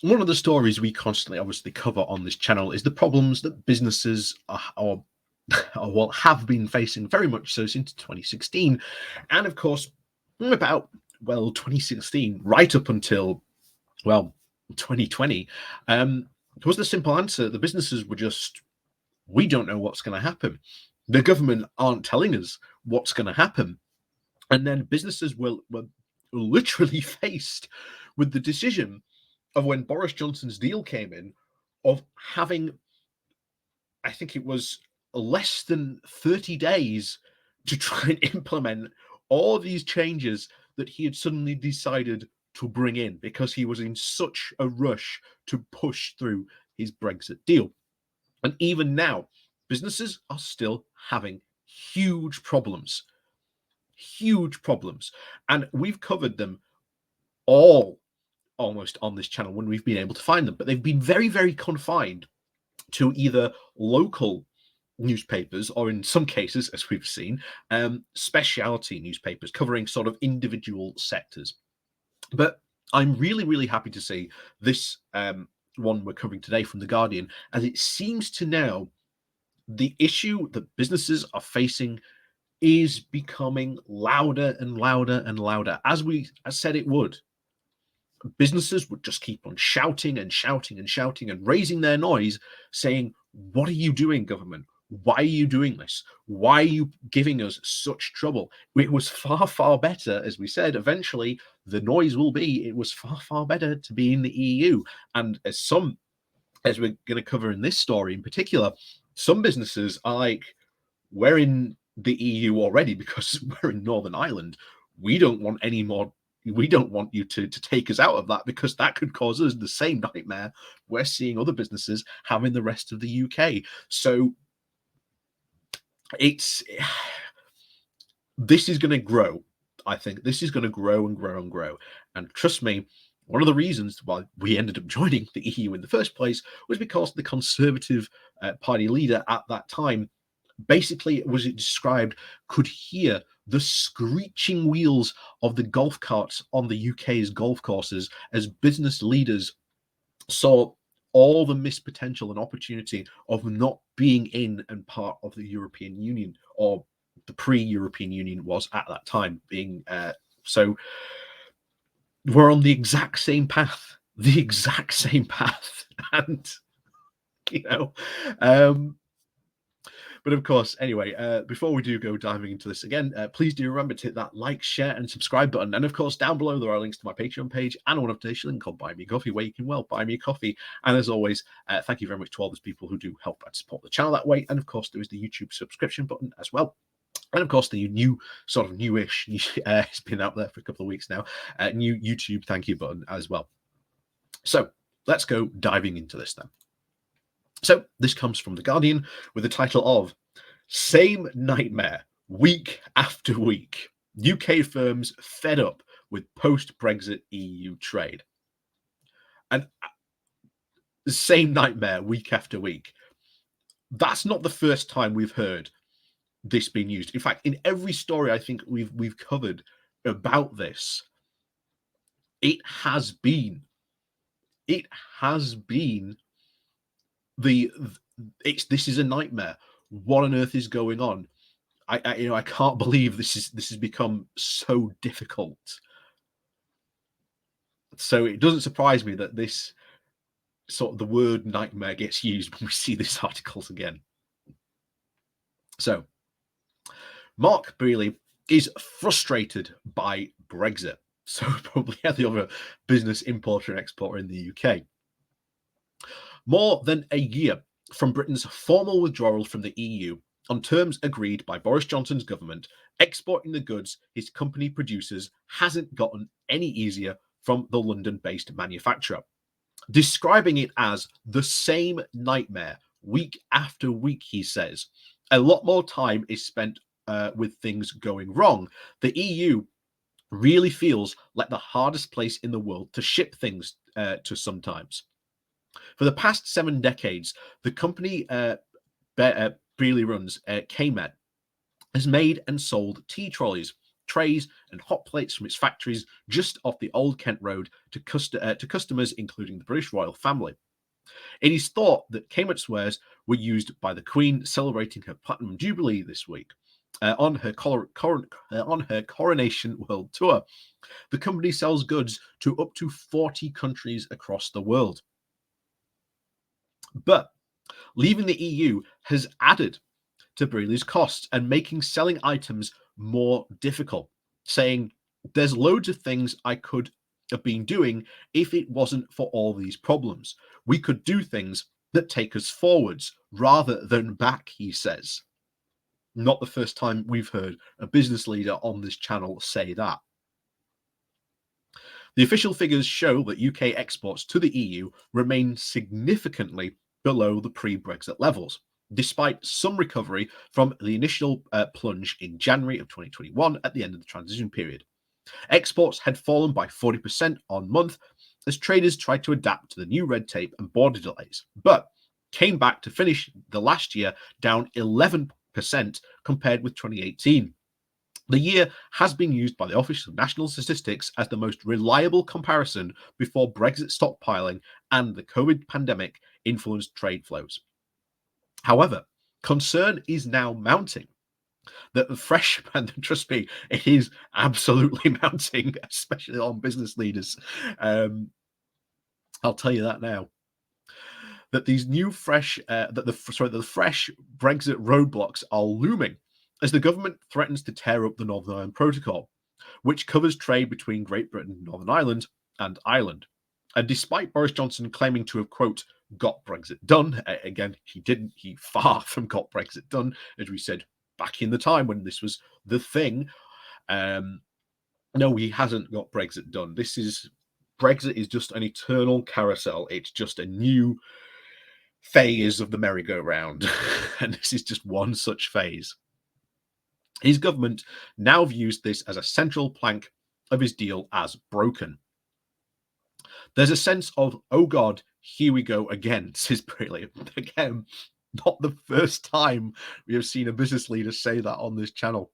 one of the stories we constantly obviously cover on this channel is the problems that businesses are well, have been facing very much so since 2016. And of course, from about, well, 2016, right up until, well, 2020, was the simple answer. The businesses were just, we don't know what's going to happen. The government aren't telling us what's going to happen. And then businesses were literally faced with the decision of, when Boris Johnson's deal came in, of having, I think it was less than 30 days to try and implement all these changes that he had suddenly decided to bring in, because he was in such a rush to push through his Brexit deal. And even now, businesses are still having huge problems. Huge problems. And we've covered them all almost on this channel when we've been able to find them, but they've been very, very confined to either local newspapers, or in some cases, as we've seen, specialty newspapers covering sort of individual sectors. But I'm really, really happy to see this one we're covering today from The Guardian, as it seems to now the issue that businesses are facing is becoming louder and louder and louder, as we said it would. Businesses would just keep on shouting and shouting and shouting and raising their noise, saying, "What are you doing, government? Why are you doing this? Why are you giving us such trouble?" It was far, far better, as we said, eventually the noise will be, it was far, far better to be in the EU. And as we're going to cover in this story in particular, some businesses are like, we're in the EU already because we're in Northern Ireland. We don't want any more. We don't want you to take us out of that, because that could cause us the same nightmare we're seeing other businesses have in the rest of the UK. So this is going to grow. I think this is going to grow and grow and grow. And trust me, one of the reasons why we ended up joining the EU in the first place was because the Conservative Party leader at that time, basically, was it described, could hear the screeching wheels of the golf carts on the UK's golf courses, as business leaders saw all the missed potential and opportunity of not being in and part of the European Union, or the pre-European Union was at that time being. So we're on the exact same path, and you know, but of course, anyway, before we do go diving into this again, please do remember to hit that like, share, and subscribe button. And of course, down below there are links to my Patreon page and a one-off link called Buy Me a Coffee, where you can, well, buy me a coffee. And as always, thank you very much to all those people who do help and support the channel that way. And of course, there is the YouTube subscription button as well. And of course, the new sort of newish, it's been out there for a couple of weeks now, new YouTube thank you button as well. So let's go diving into this then. So this comes from The Guardian with the title of "Same Nightmare Week After Week. UK firms fed up with post-Brexit EU trade." And the same nightmare week after week. That's not the first time we've heard this being used. In fact, in every story I think we've covered about this, it has been this is a nightmare. What on earth is going on? I can't believe this has become so difficult. So it doesn't surprise me that this sort of the word nightmare gets used when we see these articles again. So Mark Brealey is frustrated by Brexit. So probably any other business importer and exporter in the UK. More than a year from Britain's formal withdrawal from the EU, on terms agreed by Boris Johnson's government, exporting the goods his company produces hasn't gotten any easier from the London-based manufacturer, describing it as the same nightmare week after week. He says a lot more time is spent with things going wrong. The EU really feels like the hardest place in the world to ship things to sometimes. For the past 7 decades, the company Brealey runs, KMET, has made and sold tea trolleys, trays and hot plates from its factories just off the Old Kent Road to customers, including the British royal family. It is thought that Kmart's wares were used by the Queen celebrating her Platinum Jubilee this week on her Coronation World Tour. The company sells goods to up to 40 countries across the world. But leaving the EU has added to Brearley's costs and making selling items more difficult, saying, "There's loads of things I could have been doing if it wasn't for all these problems. We could do things that take us forwards rather than back," he says. Not the first time we've heard a business leader on this channel say that. The official figures show that UK exports to the EU remain significantly below the pre-Brexit levels, despite some recovery from the initial plunge in January of 2021 at the end of the transition period. Exports had fallen by 40% on month as traders tried to adapt to the new red tape and border delays, but came back to finish the last year down 11% compared with 2018. The year has been used by the Office of National Statistics as the most reliable comparison before Brexit stockpiling and the COVID pandemic influenced trade flows. However, concern is now mounting that the fresh, and trust me, it is absolutely mounting, especially on business leaders. I'll tell you that now. That these new fresh, the fresh Brexit roadblocks are looming as the government threatens to tear up the Northern Ireland Protocol, which covers trade between Great Britain, Northern Ireland, and Ireland. And despite Boris Johnson claiming to have, quote, got Brexit done, again, he didn't. He far from got Brexit done, as we said back in the time when this was the thing. No, he hasn't got Brexit done. Brexit is just an eternal carousel. It's just a new phase of the merry-go-round, and this is just one such phase. His government now views this as a central plank of his deal as broken. There's a sense of, oh God, here we go again, says Braley. Again, not the first time we have seen a business leader say that on this channel,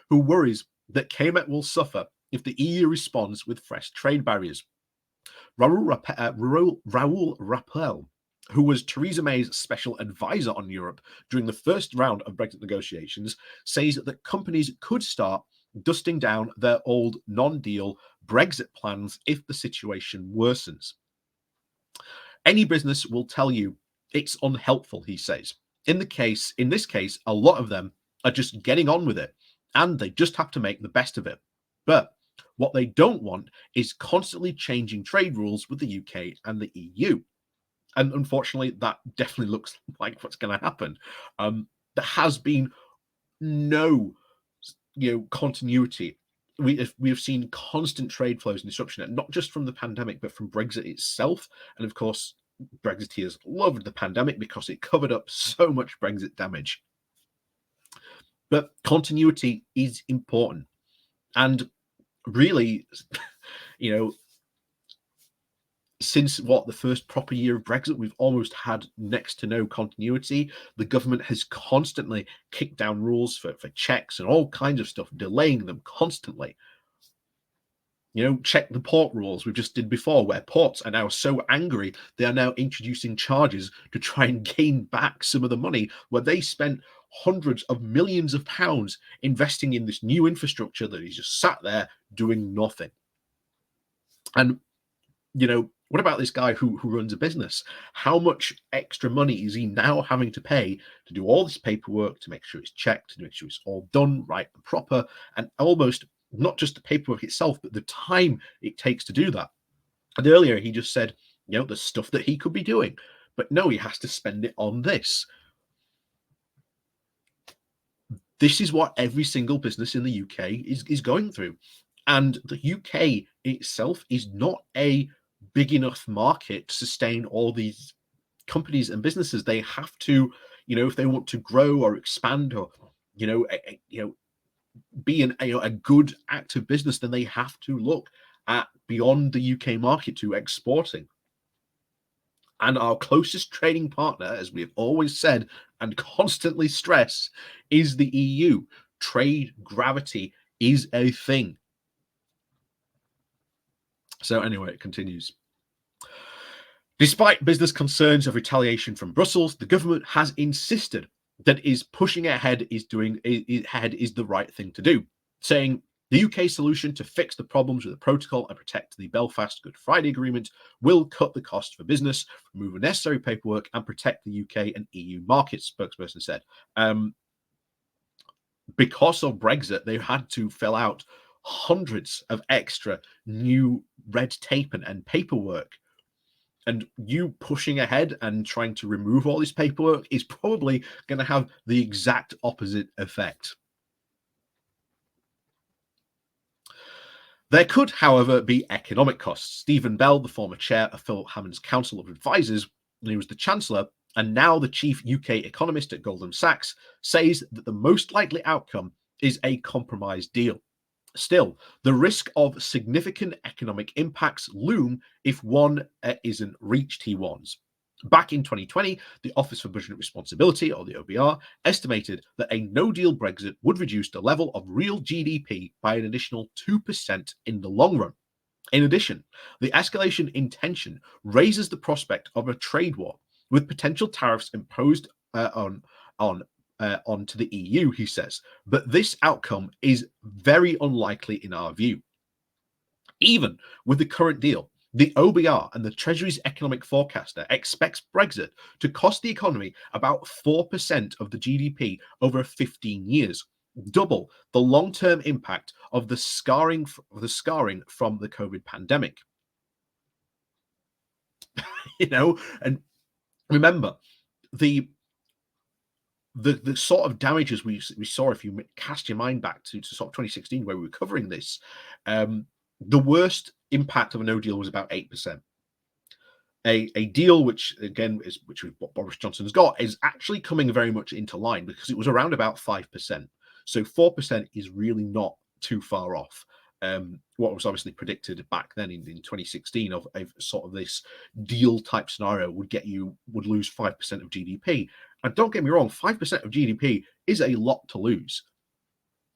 who worries that Kmart will suffer if the EU responds with fresh trade barriers. Raoul Rappel, who was Theresa May's special advisor on Europe during the first round of Brexit negotiations, says that companies could start dusting down their old non-deal Brexit plans if the situation worsens. Any business will tell you it's unhelpful, he says. In this case, a lot of them are just getting on with it, and they just have to make the best of it. But what they don't want is constantly changing trade rules with the UK and the EU. And unfortunately, that definitely looks like what's going to happen. There has been no, continuity. We have seen constant trade flows and disruption, and not just from the pandemic, but from Brexit itself. And of course, Brexiteers loved the pandemic because it covered up so much Brexit damage. But continuity is important, and really, since the first proper year of Brexit, we've almost had next to no continuity. The government has constantly kicked down rules for checks and all kinds of stuff, delaying them constantly. Check the port rules we just did before, where ports are now so angry they are now introducing charges to try and gain back some of the money where they spent hundreds of millions of pounds investing in this new infrastructure that is just sat there doing nothing. And what about this guy who runs a business? How much extra money is he now having to pay to do all this paperwork, to make sure it's checked, to make sure it's all done right and proper, and almost not just the paperwork itself, but the time it takes to do that? And earlier he just said, the stuff that he could be doing, but no, he has to spend it on this. This is what every single business in the UK is going through. And the UK itself is not a big enough market to sustain all these companies and businesses. They have to, if they want to grow or expand or, be a good active business, then they have to look at beyond the UK market to exporting. And our closest trading partner, as we have always said and constantly stress, is the EU. Trade gravity is a thing. So anyway, it continues. Despite business concerns of retaliation from Brussels, the government has insisted that pushing ahead is the right thing to do, saying the UK solution to fix the problems with the protocol and protect the Belfast Good Friday Agreement will cut the cost for business, remove unnecessary paperwork, and protect the UK and EU markets, spokesperson said. Because of Brexit, they had to fill out hundreds of extra new red tape and paperwork. And you pushing ahead and trying to remove all this paperwork is probably going to have the exact opposite effect. There could, however, be economic costs. Stephen Bell, the former chair of Philip Hammond's Council of Advisors, he was the Chancellor and now the chief UK economist at Goldman Sachs, says that the most likely outcome is a compromise deal. Still, the risk of significant economic impacts loom if one isn't reached, he warns. Back in 2020, the Office for Budget Responsibility, or the OBR, estimated that a no-deal Brexit would reduce the level of real GDP by an additional 2% in the long run. In addition, the escalation in tension raises the prospect of a trade war, with potential tariffs imposed onto the EU, he says. But this outcome is very unlikely in our view. Even with the current deal, the OBR and the Treasury's economic forecaster expects Brexit to cost the economy about 4% of the GDP over 15 years, double the long-term impact of the scarring from the COVID pandemic. And remember, the sort of damages we saw, if you cast your mind back to sort of 2016, where we were covering this, the worst impact of a no deal was about 8%. A deal, which again is what Boris Johnson has got, is actually coming very much into line, because it was around about 5%. So 4% is really not too far off. What was obviously predicted back then in 2016 of sort of this deal type scenario would lose 5% of GDP. And don't get me wrong, 5% of GDP is a lot to lose.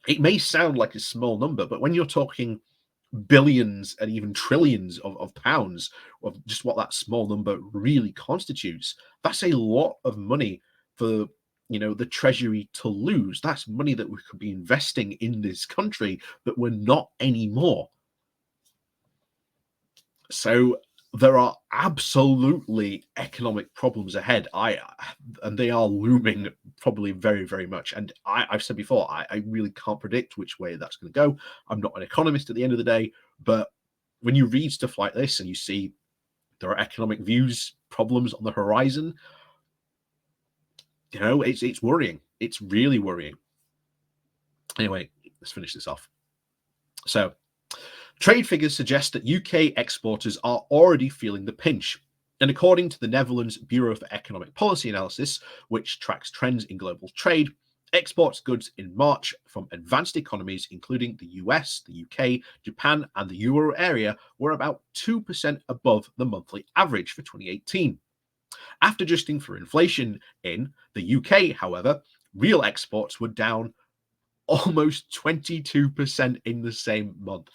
It may sound like a small number, but when you're talking billions and even trillions of pounds of just what that small number really constitutes, that's a lot of money for the Treasury to lose. That's money that we could be investing in this country, but we're not anymore. So there are absolutely economic problems ahead. And they are looming probably very, very much. And I've said before, I really can't predict which way that's going to go. I'm not an economist at the end of the day, but when you read stuff like this and you see there are economic views problems on the horizon, it's worrying. It's really worrying. Anyway, let's finish this off. So, trade figures suggest that UK exporters are already feeling the pinch. And according to the Netherlands Bureau for Economic Policy Analysis, which tracks trends in global trade, exports goods in March from advanced economies, including the US, the UK, Japan, and the Euro area, were about 2% above the monthly average for 2018. After adjusting for inflation in the UK, however, real exports were down almost 22% in the same month.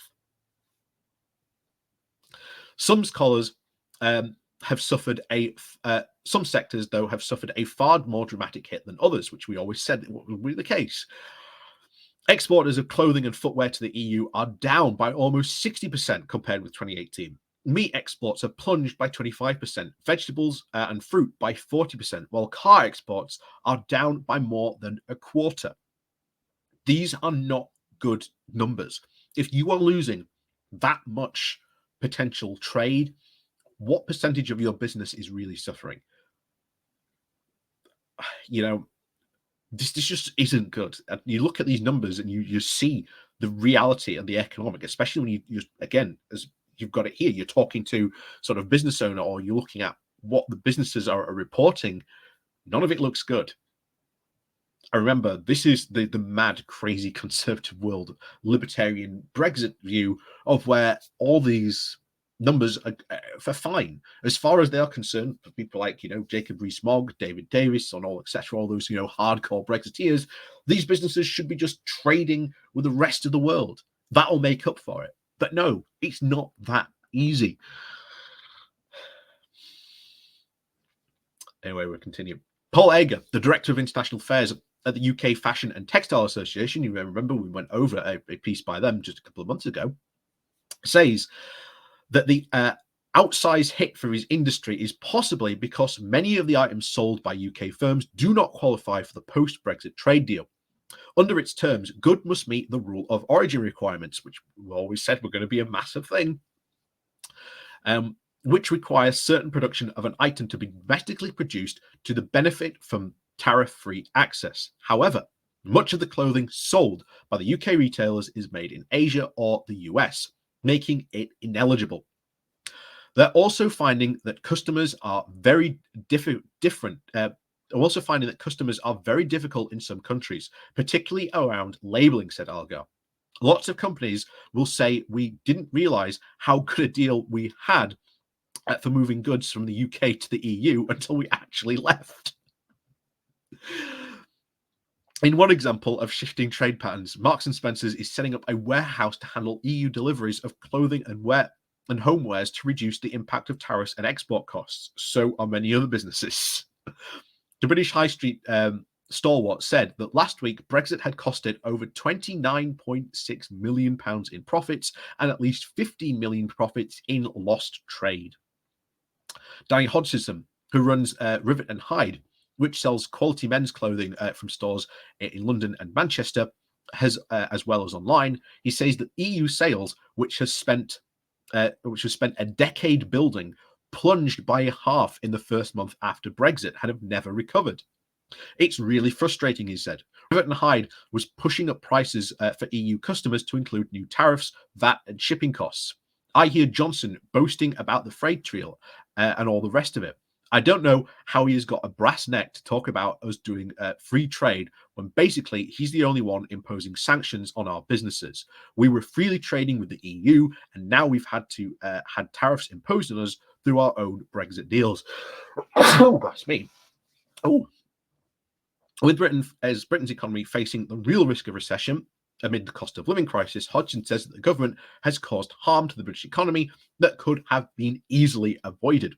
Some scholars have suffered some sectors, though, have suffered a far more dramatic hit than others, which we always said would be the case. Exporters of clothing and footwear to the EU are down by almost 60% compared with 2018. Meat exports have plunged by 25%, vegetables and fruit by 40%, while car exports are down by more than a quarter. These are not good numbers. If you are losing that much potential trade, what percentage of your business is really suffering? This just isn't good. And you look at these numbers and you see the reality and the economic, especially when you again, as you've got it here, you're talking to sort of business owner, or you're looking at what the businesses are reporting. None of it looks good. I remember this is the mad, crazy conservative world, libertarian Brexit view of where all these numbers are fine as far as they are concerned. For people like Jacob Rees-Mogg, David Davis, and all etc., all those hardcore Brexiteers, these businesses should be just trading with the rest of the world. That'll make up for it. But no, it's not that easy. Anyway, we'll continue. Paul Ager, the Director of International Affairs at the UK Fashion and Textile Association, you may remember we went over a piece by them just a couple of months ago, says that the outsized hit for his industry is possibly because many of the items sold by UK firms do not qualify for the post-Brexit trade deal. Under its terms, goods must meet the rule of origin requirements, which we always said were going to be a massive thing, which requires certain production of an item to be domestically produced to the benefit from tariff-free access. However, much of the clothing sold by the UK retailers is made in Asia or the US, making it ineligible. They're also finding that customers are very different. They're also finding that customers are very difficult in some countries, particularly around labeling, said Algar. Lots of companies will say we didn't realize how good a deal we had for moving goods from the UK to the EU until we actually left. In one example of shifting trade patterns, Marks and Spencer's is setting up a warehouse to handle EU deliveries of clothing and homewares to reduce the impact of tariffs and export costs. So are many other businesses. The British High Street stalwart said that last week Brexit had cost it over £29.6 million in profits and at least 15 million profits in lost trade. Danny Hodgson, who runs Rivet and Hide, which sells quality men's clothing from stores in London and Manchester, has as well as online. He says that EU sales, which has spent a decade building, plunged by half in the first month after Brexit and have never recovered. It's really frustrating, he said. Rivet and Hide was pushing up prices for EU customers to include new tariffs, VAT, and shipping costs. I hear Johnson boasting about the freight trail and all the rest of it. I don't know how he has got a brass neck to talk about us doing free trade when basically he's the only one imposing sanctions on our businesses. We were freely trading with the EU, and now we've had tariffs imposed on us through our own Brexit deals. Oh, that's me. Oh. With Britain's economy facing the real risk of recession amid the cost of living crisis, Hodgson says that the government has caused harm to the British economy that could have been easily avoided.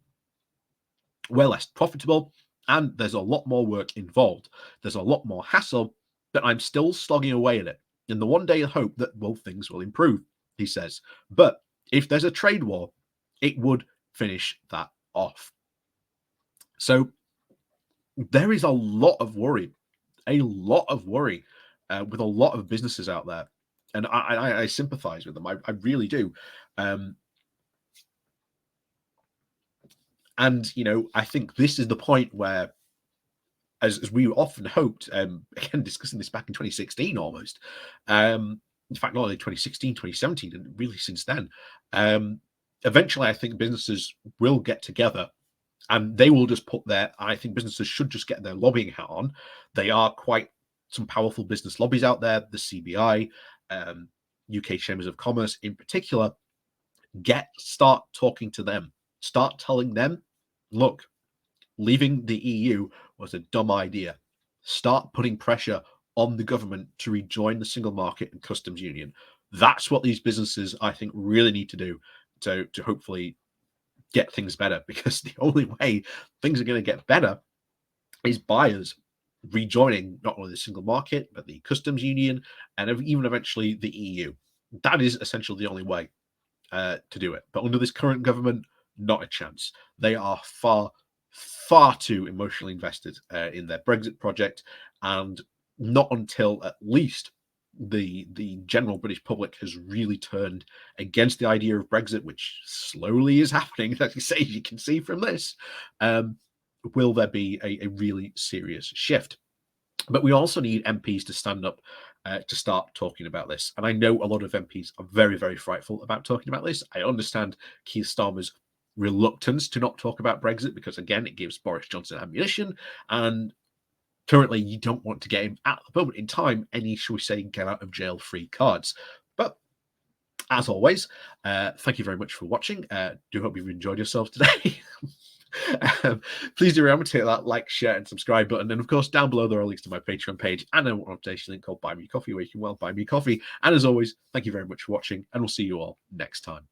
We're less profitable, and there's a lot more work involved. There's a lot more hassle, but I'm still slogging away at it. In the one day hope that things will improve, he says. But if there's a trade war, it would finish that off. So there is a lot of worry with a lot of businesses out there. And I sympathize with them. I really do. And, I think this is the point where, as we often hoped, again, discussing this back in 2016 almost, in fact, not only 2016, 2017, and really since then, eventually I think businesses will get together and they will just I think businesses should just get their lobbying hat on. They are quite some powerful business lobbies out there, the CBI, UK Chambers of Commerce in particular. Start talking to them. Start telling them, look, leaving the EU was a dumb idea. Start putting pressure on the government to rejoin the single market and customs union. That's what these businesses, I think, really need to do to hopefully get things better, because the only way things are going to get better is buyers rejoining not only the single market, but the customs union and even eventually the EU. That is essentially the only way to do it. But under this current government, not a chance. They are far, far too emotionally invested in their Brexit project, and not until at least the general British public has really turned against the idea of Brexit, which slowly is happening, as you can see from this, will there be a really serious shift. But we also need MPs to stand up to start talking about this. And I know a lot of MPs are very, very frightful about talking about this. I understand Keir Starmer's reluctance to not talk about Brexit because, again, it gives Boris Johnson ammunition. And currently, you don't want to get him at the moment in time any, shall we say, get out of jail free cards. But As always, thank you very much for watching. Do hope you've enjoyed yourselves today. Please do remember to hit that like, share, and subscribe button. And of course, down below there are links to my Patreon page and an organization link called Buy Me Coffee, where you can buy me coffee. And as always, thank you very much for watching, and we'll see you all next time.